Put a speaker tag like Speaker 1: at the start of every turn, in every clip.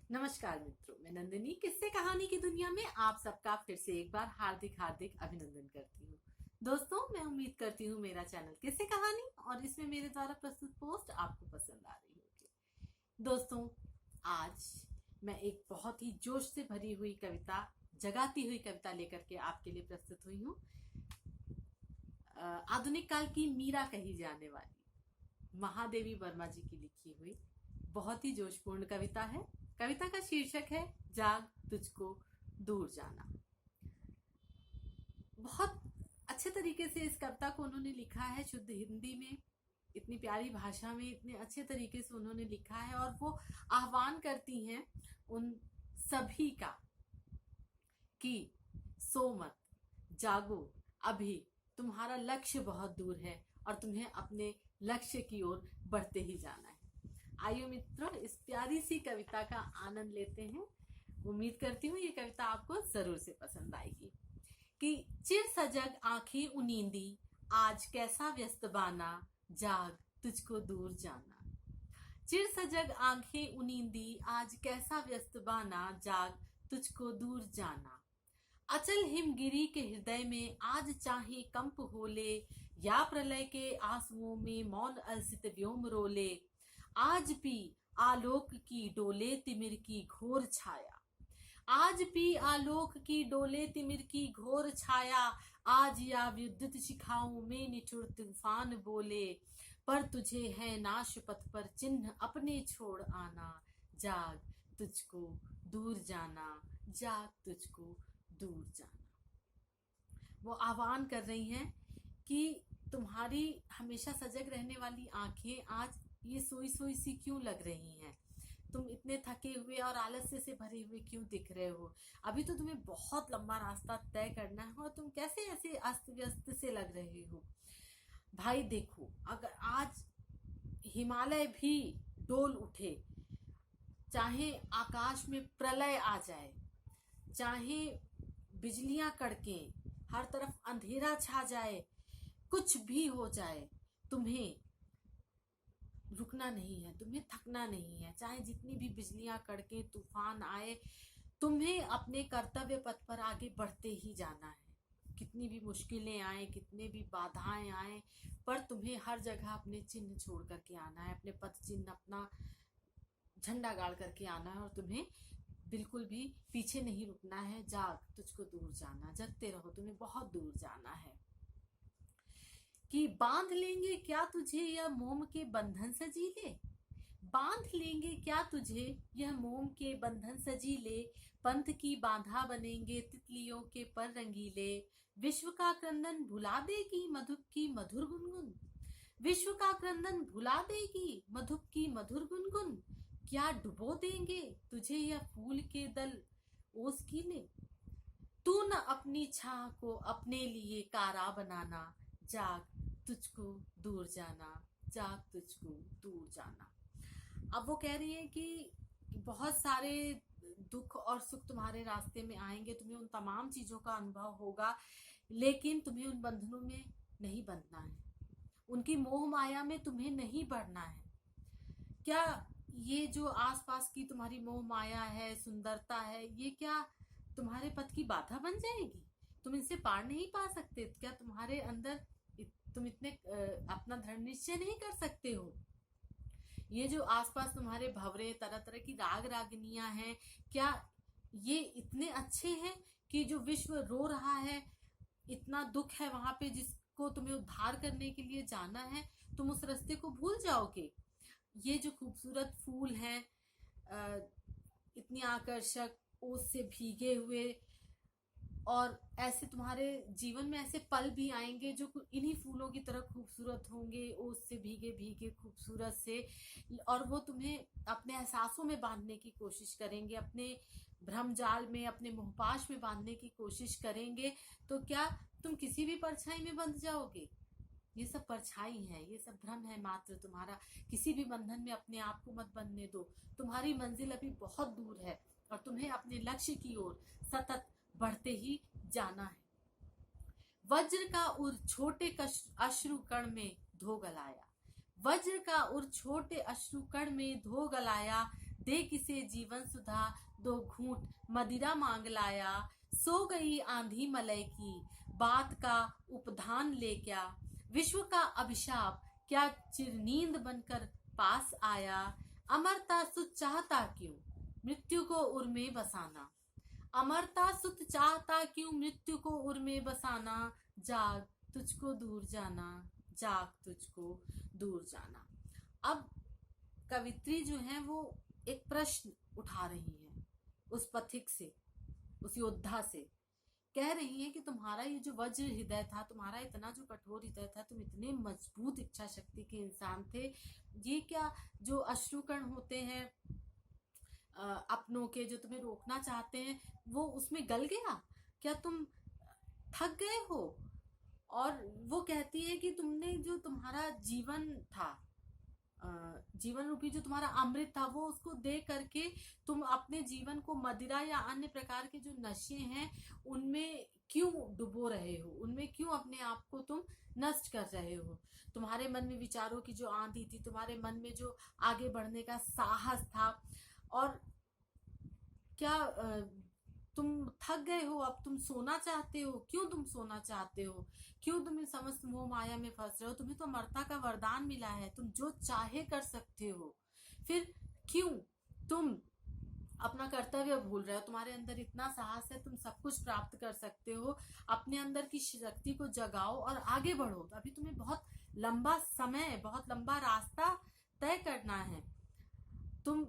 Speaker 1: नमस्कार मित्रों, मैं नंदिनी किस्से कहानी की दुनिया में आप सबका फिर से एक बार हार्दिक हार्दिक अभिनंदन करती हूँ। दोस्तों, मैं उम्मीद करती हूँ मेरा चैनल किस्से कहानी और इसमें मेरे द्वारा प्रस्तुत पोस्ट आपको पसंद आ रही होगी। दोस्तों, आज मैं एक बहुत ही जोश से भरी हुई कविता, जगाती हुई कविता लेकर के आपके लिए प्रस्तुत हुई हूँ। आधुनिक काल की मीरा कही जाने वाली महादेवी वर्मा जी की लिखी हुई बहुत ही जोशपूर्ण कविता है। कविता का शीर्षक है जाग तुझको दूर जाना। बहुत अच्छे तरीके से इस कविता को उन्होंने लिखा है, शुद्ध हिंदी में, इतनी प्यारी भाषा में, इतने अच्छे तरीके से उन्होंने लिखा है। और वो आह्वान करती हैं उन सभी का कि सो मत, जागो, अभी तुम्हारा लक्ष्य बहुत दूर है और तुम्हें अपने लक्ष्य की ओर बढ़ते ही जाना है। आइए मित्रों, इस प्यारी सी कविता का आनंद लेते हैं। उम्मीद करती हूँ ये कविता आपको जरूर से पसंद आएगी। कि चिर सजग आंखें उनींदी, आज कैसा व्यस्त बाना, जाग तुझको दूर जाना। चिर सजग आंखें उनींदी, आज कैसा व्यस्त बाना, जाग तुझको दूर जाना। अचल हिमगिरी के हृदय में आज चाहे कंप होले, या प्रलय के आंसुओं में मौन अलसित व्योम रोले। आज भी आलोक की डोले तिमिर की घोर छाया, आज भी आलोक की डोले तिमिर की घोर छाया। आज या विद्युत शिखाओं में निठुर तूफान बोले, पर तुझे है नाश पथ पर चिन्ह अपने छोड़ आना, जाग तुझको दूर जाना, जाग तुझको दूर जाना। वो आह्वान कर रही हैं कि तुम्हारी हमेशा सजग रहने वाली आंखें आज ये सोई सोई सी क्यों लग रही हैं? तुम इतने थके हुए और आलस्य से भरे हुए क्यों दिख रहे हो? अभी तो तुम्हें बहुत लंबा रास्ता तय करना है और तुम कैसे ऐसे अस्त व्यस्त से लग रहे हो? भाई देखो, अगर आज हिमालय भी डोल उठे, चाहे आकाश में प्रलय आ जाए, चाहे बिजलियां कड़कें, हर तरफ अंधेरा छा जाए, कुछ भी हो जाए, तुम्हें रुकना नहीं है, तुम्हें थकना नहीं है। चाहे जितनी भी बिजलियां कड़के, तूफान आए, तुम्हें अपने कर्तव्य पथ पर आगे बढ़ते ही जाना है। कितनी भी मुश्किलें आए, कितने भी बाधाएं आए, पर तुम्हें हर जगह अपने चिन्ह छोड़ करके आना है, अपने पथ चिन्ह, अपना झंडा गाड़ करके आना है और तुम्हें बिल्कुल भी पीछे नहीं रुकना है। जाग तुझको दूर जाना, जगते रहो, तुम्हें बहुत दूर जाना है। कि बांध लेंगे क्या तुझे यह मोम के बंधन सजीले, बांध लेंगे क्या तुझे यह मोम के बंधन सजीले। पंथ की बांधा बनेंगे तितलियों के पर रंगीले, विश्व का क्रंदन भुला देगी मधुप की मधुर गुनगुन, विश्व का क्रंदन भुला देगी मधुप की मधुर गुनगुन। क्या डुबो देंगे तुझे यह फूल के दल ओस कीले, तू न अपनी छाह को अपने लिए कारा बनाना, जाग तुझको दूर जाना, जाग तुझको दूर जाना। अब वो कह रही है कि बहुत सारे दुख और सुख तुम्हारे रास्ते में आएंगे, तुम्हें उन तमाम चीजों का अनुभव होगा, लेकिन तुम्हें उन बंधनों में नहीं बंधना है, उनकी मोह माया में तुम्हें नहीं बढ़ना है। क्या ये जो आसपास की तुम्हारी मोह माया है, सुंदरता है, ये क्या तुम्हारे पथ की बाधा बन जाएगी? तुम इनसे पार नहीं पा सकते? क्या तुम्हारे अंदर तुम इतने अपना दृढ़ निश्चय नहीं कर सकते हो? ये जो आसपास तुम्हारे भंवरे, तरह तरह की राग रागिनियां हैं, क्या ये इतने अच्छे हैं कि जो विश्व रो रहा है, इतना दुख है वहां पे, जिसको तुम्हें उद्धार करने के लिए जाना है, तुम उस रास्ते को भूल जाओगे? ये जो खूबसूरत फूल हैं, इतनी आकर्षक, ओस से भीगे हुए, और ऐसे तुम्हारे जीवन में ऐसे पल भी आएंगे जो इन्हीं फूलों की तरह खूबसूरत होंगे, ओस से भीगे भीगे खूबसूरत से, और वो तुम्हें अपने एहसासों में बांधने की कोशिश करेंगे, अपने भ्रम जाल में, अपने मोहपाश में बांधने की कोशिश करेंगे। तो क्या तुम किसी भी परछाई में बंध जाओगे? ये सब परछाई है, ये सब भ्रम है मात्र तुम्हारा। किसी भी बंधन में अपने आप को मत बंधने दो। तुम्हारी मंजिल अभी बहुत दूर है और तुम्हें अपने लक्ष्य की ओर सतत बढ़ते ही जाना है। वज्र का उर छोटे अश्रु कण में धो गलाया, वज्र का उर छोटे अश्रु कण में धो गलाया, दे किसे जीवन सुधा, 2 घूंट मदिरा मांग लाया। सो गई आंधी मलय की, बात का उपधान ले क्या। विश्व का अभिशाप क्या चिरनींद बनकर पास आया। अमरता सुत चाहता क्यों, मृत्यु को उर में बसाना। अमरता सुत चाहता क्यों, मृत्यु को उर में बसाना। जाग तुझको दूर जाना, जाग तुझको दूर जाना। अब कवित्री जो है वो एक प्रश्न उठा रही है उस पथिक से, उस योद्धा से। कह रही है कि तुम्हारा ये जो वज्र हृदय था, तुम्हारा इतना जो कठोर हृदय था, तुम इतने मजबूत इच्छा शक्ति के इंसान थे, ये क्या जो अश्रुकण होते हैं अपनों के, जो तुम्हें रोकना चाहते हैं, वो उसमें गल गया क्या? तुम थक गए हो? और वो कहती है कि तुमने जो तुम्हारा जीवन था, जीवन रूपी जो तुम्हारा अमृत था, वो उसको दे करके तुम अपने जीवन को मदिरा या अन्य प्रकार के जो नशे हैं उनमें क्यों डुबो रहे हो, उनमें क्यों अपने आप को तुम नष्ट कर रहे हो। तुम्हारे मन में विचारों की जो आंधी थी, तुम्हारे मन में जो आगे बढ़ने का साहस था, और क्या तुम थक गए हो, अब तुम सोना चाहते हो। क्यों तुम सोना चाहते हो? क्यों तुम इन समस्त मोह माया में फंस रहे हो? तुम्हें तो अमरता का वरदान मिला है, तुम जो चाहे कर सकते हो। फिर क्यों तुम अपना कर्तव्य भूल रहे हो? तुम्हारे अंदर इतना साहस है, तुम सब कुछ प्राप्त कर सकते हो। अपने अंदर की शक्ति को जगाओ और आगे बढ़ो। अभी तुम्हें बहुत लंबा समय, बहुत लंबा रास्ता तय करना है। तुम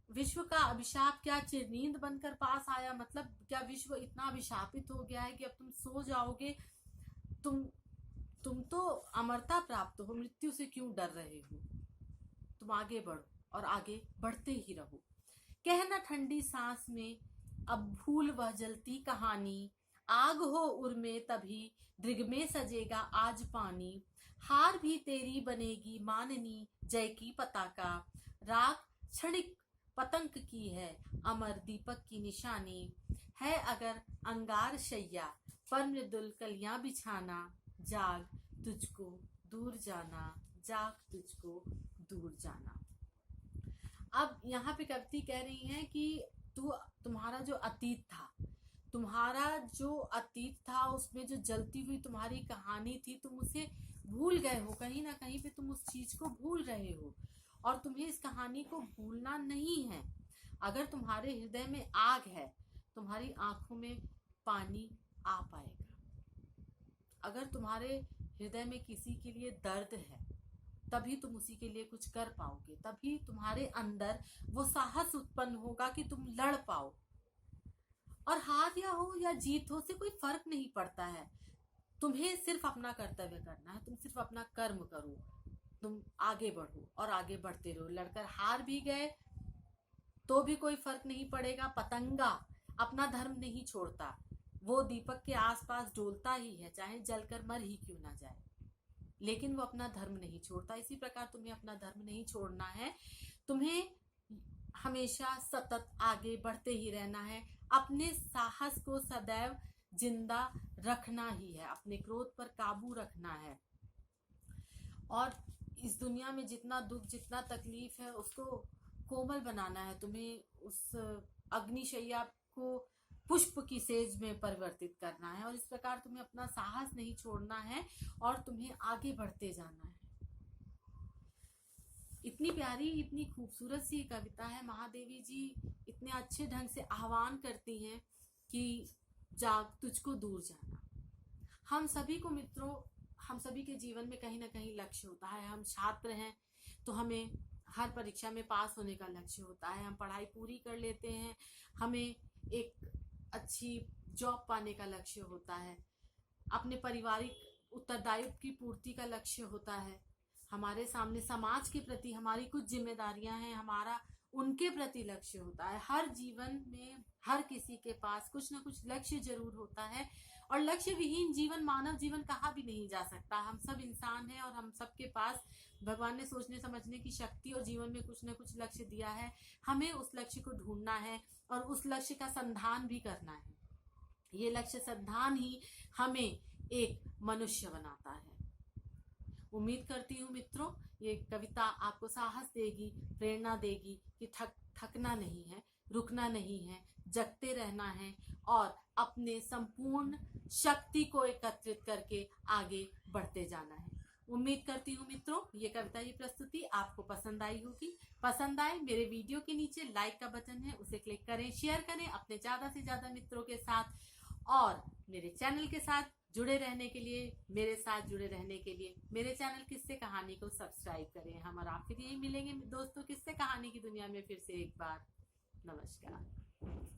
Speaker 1: विश्व का अभिशाप क्या चिरनींद बनकर पास आया, मतलब क्या विश्व इतना अभिशापित हो गया है कि अब तुम सो जाओगे? तुम तो अमरता प्राप्त हो, मृत्यु से क्यों डर रहे हो? तुम आगे बढ़ो और आगे बढ़ते ही रहो। कहना ठंडी सांस में अब भूल वह जलती कहानी। आग हो उर में तभी दृग में सजेगा आज पानी। हार भी तेरी बनेगी माननी जय की पताका। राख क्षणिक पतंग की है अमर दीपक की निशानी। है अगर अंगार शैया पर मृदुल कलियां बिछाना। जाग तुझको दूर जाना, जाग तुझको दूर जाना। अब यहाँ पे कविती कह रही है कि तुम्हारा जो अतीत था, तुम्हारा जो अतीत था उसमें जो जलती हुई तुम्हारी कहानी थी, तुम उसे भूल गए हो। कहीं ना कहीं पे तुम उस चीज को भूल रहे हो और तुम्हें इस कहानी को भूलना नहीं है। अगर तुम्हारे हृदय में आग है, तुम्हारी आंखों में पानी आ पाएगा। अगर तुम्हारे हृदय में किसी के लिए दर्द है, तभी तुम उसी के लिए कुछ कर पाओगे, तभी तुम्हारे अंदर वो साहस उत्पन्न होगा कि तुम लड़ पाओ। और हार या हो या जीत हो से कोई फर्क नहीं पड़ता है। तुम्हें सिर्फ अपना कर्तव्य करना है, तुम सिर्फ अपना कर्म करो, तुम आगे बढ़ो और आगे बढ़ते रहो। लड़कर हार भी गए तो भी कोई फर्क नहीं पड़ेगा। पतंगा अपना धर्म नहीं छोड़ता, वो दीपक के आसपास डोलता ही है, चाहे जलकर मर ही क्यों ना जाए, लेकिन वो अपना धर्म नहीं छोड़ता। इसी प्रकार तुम्हें अपना धर्म नहीं छोड़ना है, तुम्हें हमेशा सतत आगे बढ़ते ही रहना है। अपने साहस को सदैव जिंदा रखना ही है, अपने क्रोध पर काबू रखना है। और इस दुनिया में जितना दुख, जितना तकलीफ है, उसको कोमल बनाना है। तुम्हें उस अग्निशैया को पुष्प की सेज में परिवर्तित करना है। और इस प्रकार तुम्हें अपना साहस नहीं छोड़ना है और तुम्हें आगे बढ़ते जाना है। इतनी प्यारी, इतनी खूबसूरत सी कविता है। महादेवी जी इतने अच्छे ढंग से आह्वान करती हैं कि जाग तुझको दूर जाना। हम सभी को मित्रों, हम सभी के जीवन में कहीं ना कहीं लक्ष्य होता है। हम छात्र हैं तो हमें हर परीक्षा में पास होने का लक्ष्य होता है। हम पढ़ाई पूरी कर लेते हैं, हमें एक अच्छी जॉब पाने का लक्ष्य होता है। अपने पारिवारिक उत्तरदायित्व की पूर्ति का लक्ष्य होता है। हमारे सामने समाज के प्रति हमारी कुछ जिम्मेदारियां हैं, हमारा उनके प्रति लक्ष्य होता है। हर जीवन में हर किसी के पास कुछ ना कुछ लक्ष्य जरूर होता है और लक्ष्य विहीन जीवन, मानव जीवन कहा भी नहीं जा सकता। हम सब इंसान हैं और हम सबके पास भगवान ने सोचने समझने की शक्ति और जीवन में कुछ ना कुछ लक्ष्य दिया है। हमें उस लक्ष्य को ढूंढना है और उस लक्ष्य का संधान भी करना है। ये लक्ष्य संधान ही हमें एक मनुष्य बनाता है। उम्मीद करती हूँ मित्रों ये कविता आपको साहस देगी, प्रेरणा देगी कि थकना नहीं है, रुकना नहीं है, जगते रहना है और अपने संपूर्ण शक्ति को एकत्रित करके आगे बढ़ते जाना है। उम्मीद करती हूँ मित्रों ये कविता, ये प्रस्तुति आपको पसंद आई होगी। पसंद आए मेरे वीडियो के नीचे लाइक का बटन है, उसे क्लिक करें, शेयर करें अपने ज़्यादा से ज़्यादा मित्रों के साथ, और मेरे चैनल के साथ जुड़े रहने के लिए, मेरे साथ जुड़े रहने के लिए मेरे चैनल किस्से कहानी को सब्सक्राइब करें। हम और आप फिर यही मिलेंगे दोस्तों किस्से कहानी की दुनिया में फिर से एक बार। नमस्कार।